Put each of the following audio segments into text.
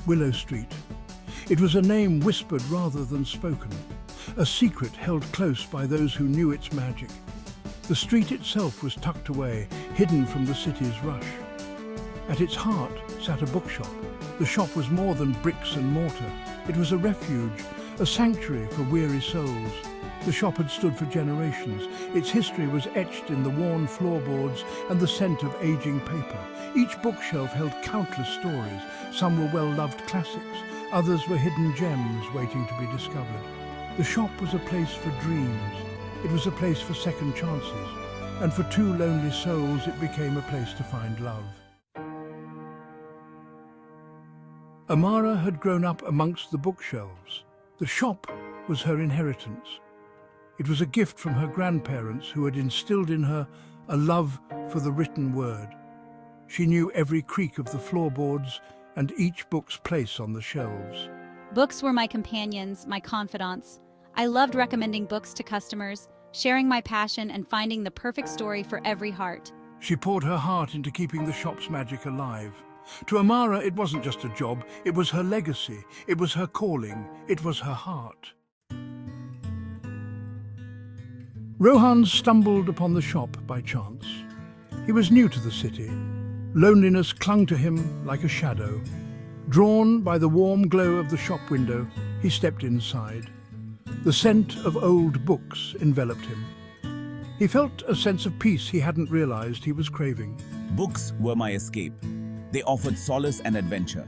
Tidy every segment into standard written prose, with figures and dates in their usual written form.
Willow Street. It was a name whispered rather than spoken, a secret held close by those who knew its magic. The street itself was tucked away, hidden from the city's rush. At its heart sat a bookshop. The shop was more than bricks and mortar. It was a refuge, a sanctuary for weary souls. The shop had stood for generations. Its history was etched in the worn floorboards and the scent of aging paper. Each bookshelf held countless stories. Some were well-loved classics. Others were hidden gems waiting to be discovered. The shop was a place for dreams. It was a place for second chances. And for two lonely souls, it became a place to find love. Amara had grown up amongst the bookshelves. The shop was her inheritance. It was a gift from her grandparents who had instilled in her a love for the written word. She knew every creak of the floorboards and each book's place on the shelves. Books were my companions, my confidants. I loved recommending books to customers, sharing my passion and finding the perfect story for every heart. She poured her heart into keeping the shop's magic alive. To Amara, it wasn't just a job, it was her legacy, it was her calling, it was her heart. Rohan stumbled upon the shop by chance. He was new to the city. Loneliness clung to him like a shadow. Drawn by the warm glow of the shop window, he stepped inside. The scent of old books enveloped him. He felt a sense of peace he hadn't realized he was craving. Books were my escape. They offered solace and adventure.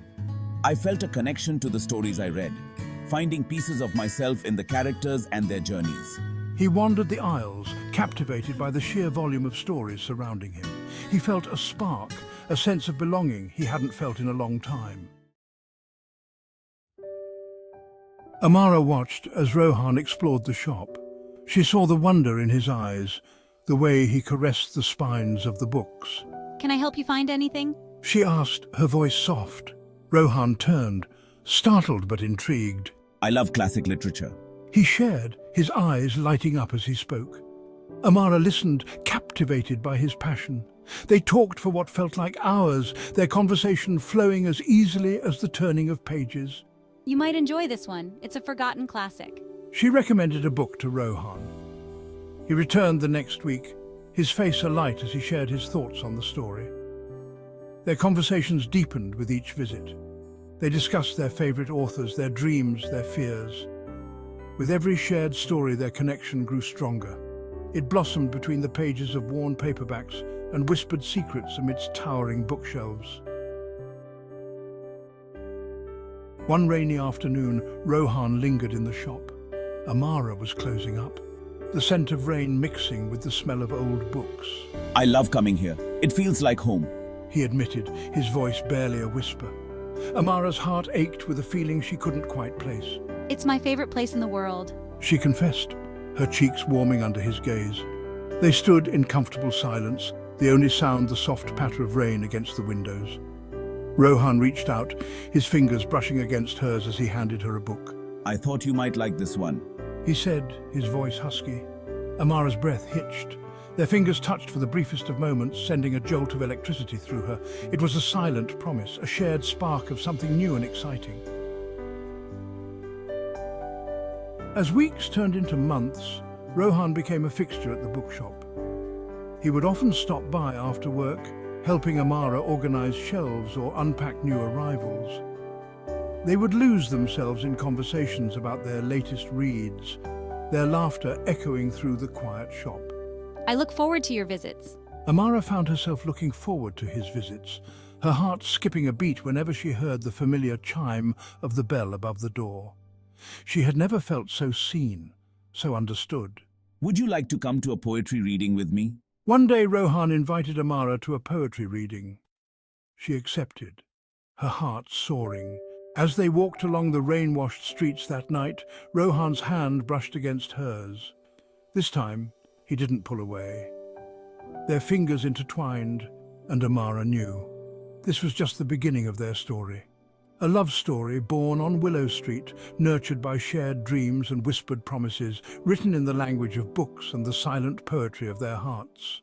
I felt a connection to the stories I read, finding pieces of myself in the characters and their journeys. He wandered the aisles, captivated by the sheer volume of stories surrounding him. He felt a spark, a sense of belonging he hadn't felt in a long time. Amara watched as Rohan explored the shop. She saw the wonder in his eyes, the way he caressed the spines of the books. Can I help you find anything? She asked, her voice soft. Rohan turned, startled but intrigued. I love classic literature. He shared, his eyes lighting up as he spoke. Amara listened, captivated by his passion. They talked for what felt like hours, their conversation flowing as easily as the turning of pages. You might enjoy this one. It's a forgotten classic. She recommended a book to Rohan. He returned the next week, his face alight as he shared his thoughts on the story. Their conversations deepened with each visit. They discussed their favorite authors, their dreams, their fears. With every shared story, their connection grew stronger. It blossomed between the pages of worn paperbacks and whispered secrets amidst towering bookshelves. One rainy afternoon, Rohan lingered in the shop. Amara was closing up, the scent of rain mixing with the smell of old books. I love coming here. It feels like home. He admitted, his voice barely a whisper. Amara's heart ached with a feeling she couldn't quite place. It's my favorite place in the world. She confessed, her cheeks warming under his gaze. They stood in comfortable silence, the only sound the soft patter of rain against the windows. Rohan reached out, his fingers brushing against hers as he handed her a book. I thought you might like this one. He said, his voice husky. Amara's breath hitched. Their fingers touched for the briefest of moments, sending a jolt of electricity through her. It was a silent promise, a shared spark of something new and exciting. As weeks turned into months, Rohan became a fixture at the bookshop. He would often stop by after work, helping Amara organize shelves or unpack new arrivals. They would lose themselves in conversations about their latest reads, their laughter echoing through the quiet shop. I look forward to your visits. Amara found herself looking forward to his visits, her heart skipping a beat whenever she heard the familiar chime of the bell above the door. She had never felt so seen, so understood. Would you like to come to a poetry reading with me? One day Rohan invited Amara to a poetry reading. She accepted, her heart soaring. As they walked along the rain-washed streets that night, Rohan's hand brushed against hers. This time, he didn't pull away. Their fingers intertwined, and Amara knew. This was just the beginning of their story. A love story born on Willow Street, nurtured by shared dreams and whispered promises, written in the language of books and the silent poetry of their hearts.